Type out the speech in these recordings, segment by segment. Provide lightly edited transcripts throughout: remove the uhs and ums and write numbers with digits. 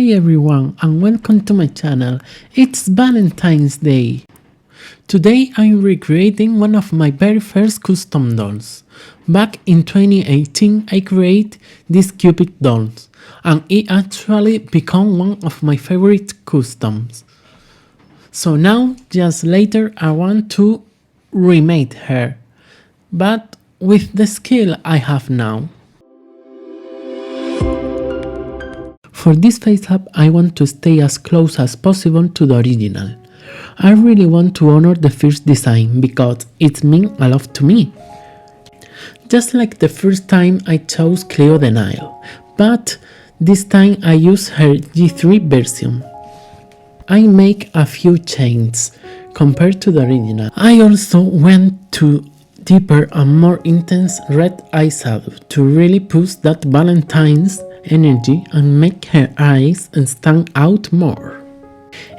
Hi everyone and welcome to my channel. It's Valentine's Day. Today I'm recreating one of my very first custom dolls. Back in 2018 I created these Cupid dolls and it actually became one of my favorite customs. So now, just later, I want to remake her, but with the skill I have now. For this face up, I want to stay as close as possible to the original. I really want to honor the first design because it means a lot to me. Just like the first time I chose Cleo the Nile, but this time I use her G3 version. I make a few changes compared to the original. I also went to deeper and more intense red eyeshadow to really push that Valentine's energy and make her eyes stand out more.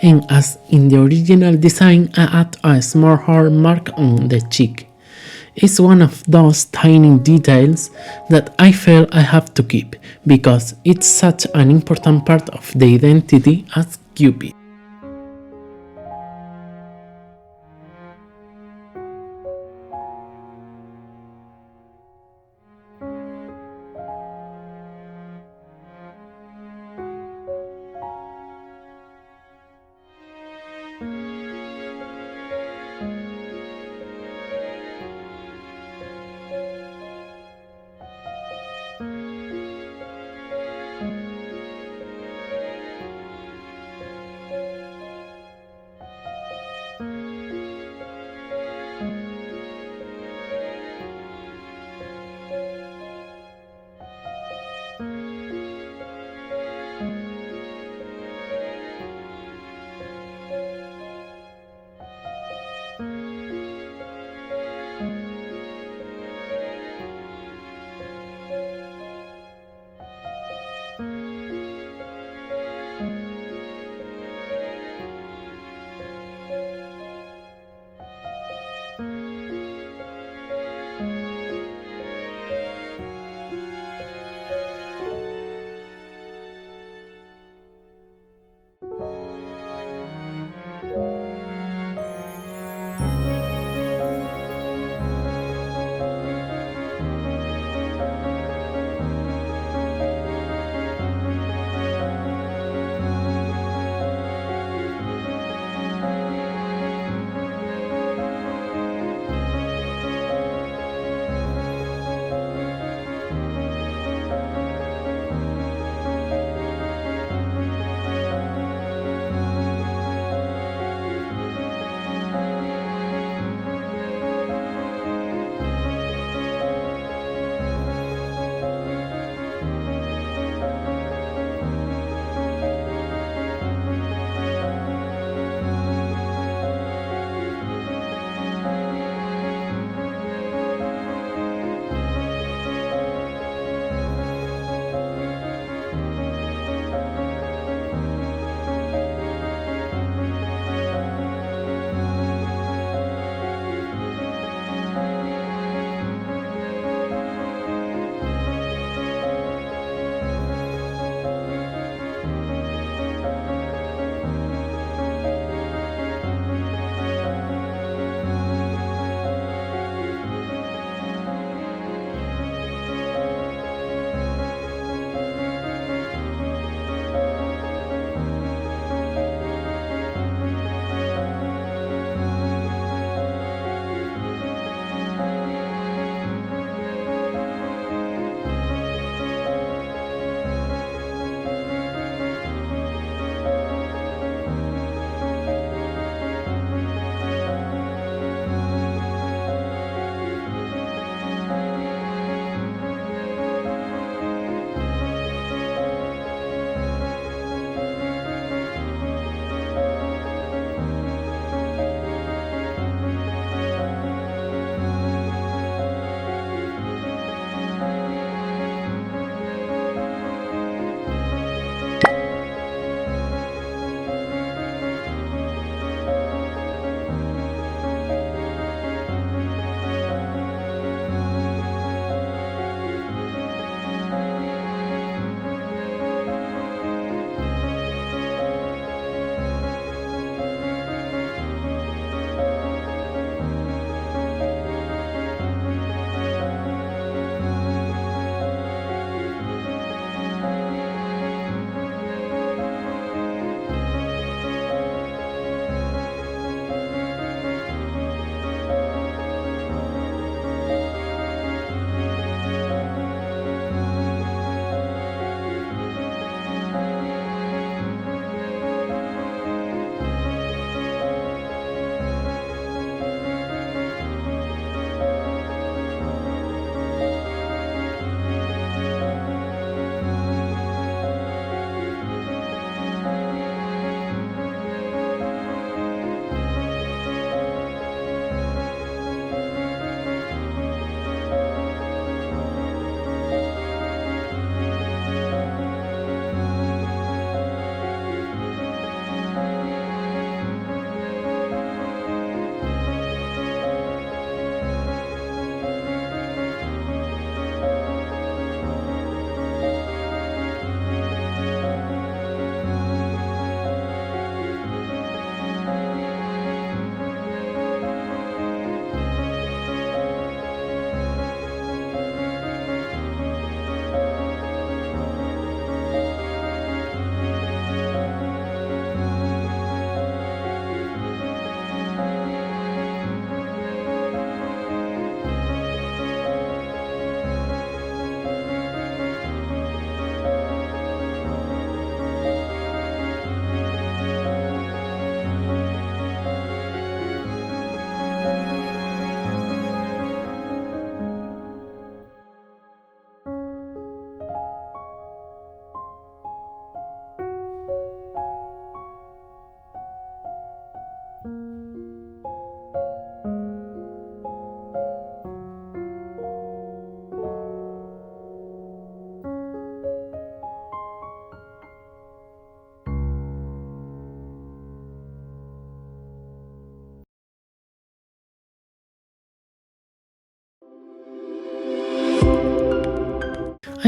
And as in the original design, I add a small heart mark on the cheek. It's one of those tiny details that I feel I have to keep because it's such an important part of the identity as Cupid.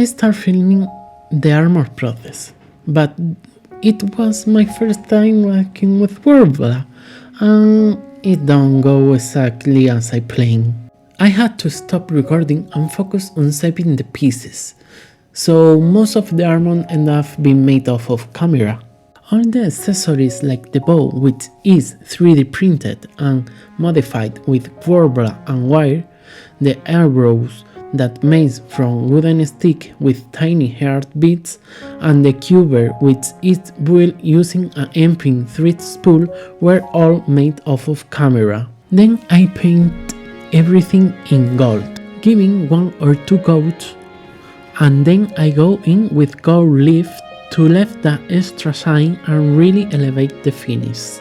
I start filming the armor process, but it was my first time working with Worbla, and it don't go exactly as I planned. I had to stop recording and focus on saving the pieces, so most of the armor ended up being made off of camera. All the accessories like the bow, which is 3D printed and modified with Worbla and wire, the arrows that made from wooden stick with tiny heart beads, and the cuber which is built using an empty thread spool were all made off of camera. Then I paint everything in gold, giving 1 or 2 coats, and then I go in with gold leaf to leave that extra shine and really elevate the finish.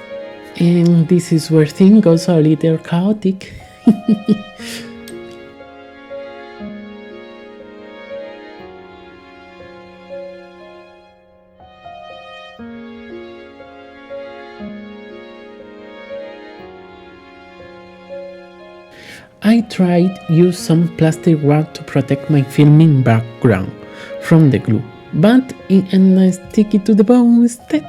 And this is where things goes a little chaotic. I tried use some plastic wrap to protect my filming background from the glue, but it ended up sticky to the bone instead.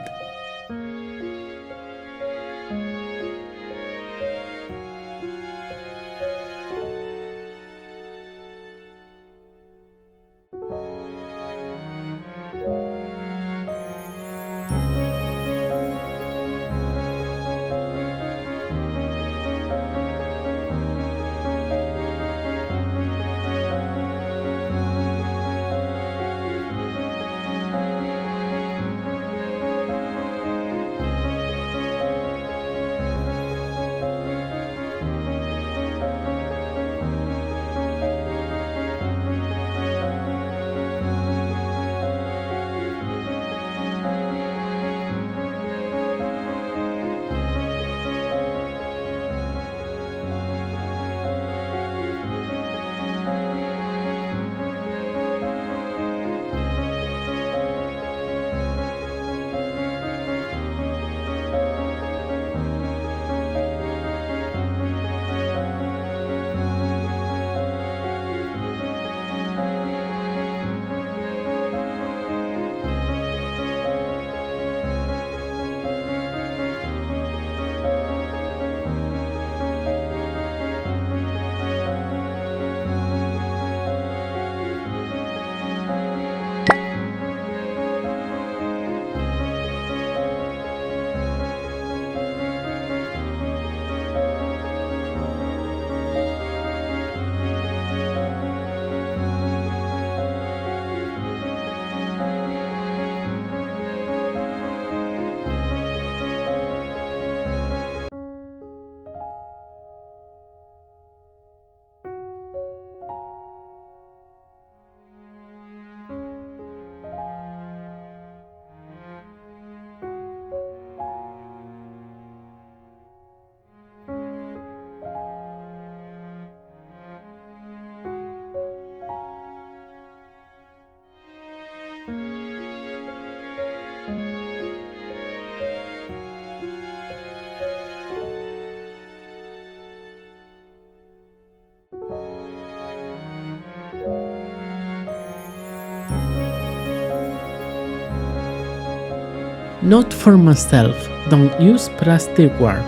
Note for myself, don't use plastic wrap,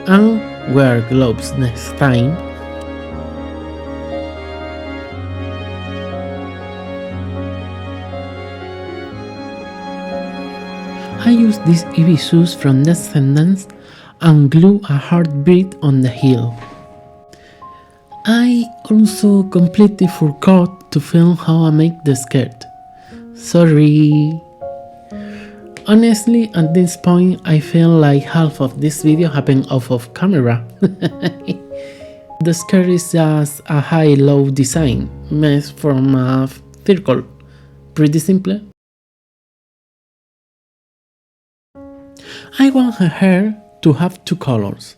and wear gloves next time. I use these EV shoes from Descendants and glue a heartbeat on the heel. I also completely forgot to film how I make the skirt. Sorry. Honestly, at this point, I feel like half of this video happened off of camera. The skirt is just a high-low design made from a circle. Pretty simple. I want her hair to have 2 colors,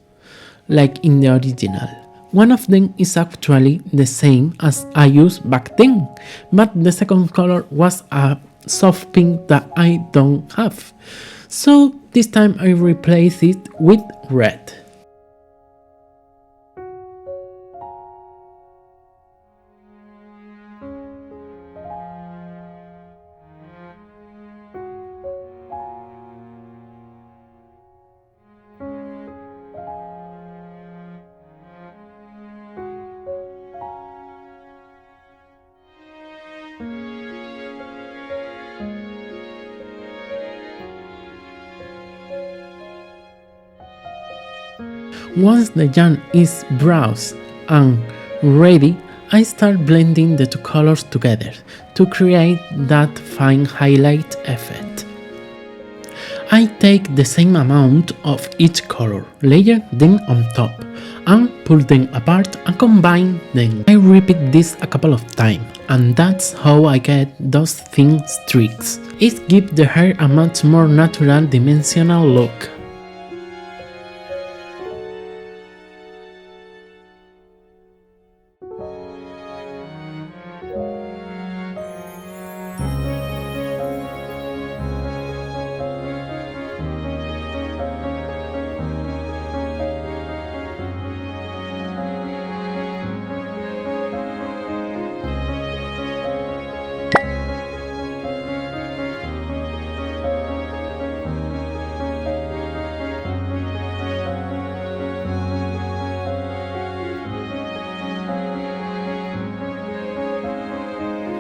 like in the original. One of them is actually the same as I used back then, but the second color was a soft pink that I don't have. So this time I replace it with red. Once the yarn is browsed and ready, I start blending the two colors together to create that fine highlight effect. I take the same amount of each color, layer them on top, and pull them apart and combine them. I repeat this a couple of times, and that's how I get those thin streaks. It gives the hair a much more natural dimensional look.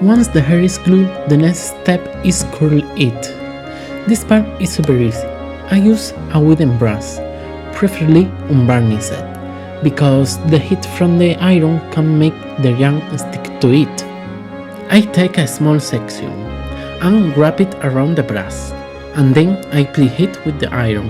Once the hair is glued, the next step is curl it. This part is super easy. I use a wooden brush, preferably unvarnished, because the heat from the iron can make the yarn stick to it. I take a small section and wrap it around the brush, and then I apply heat with the iron.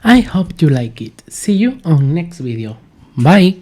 I hope you like it. See you on next video. Bye!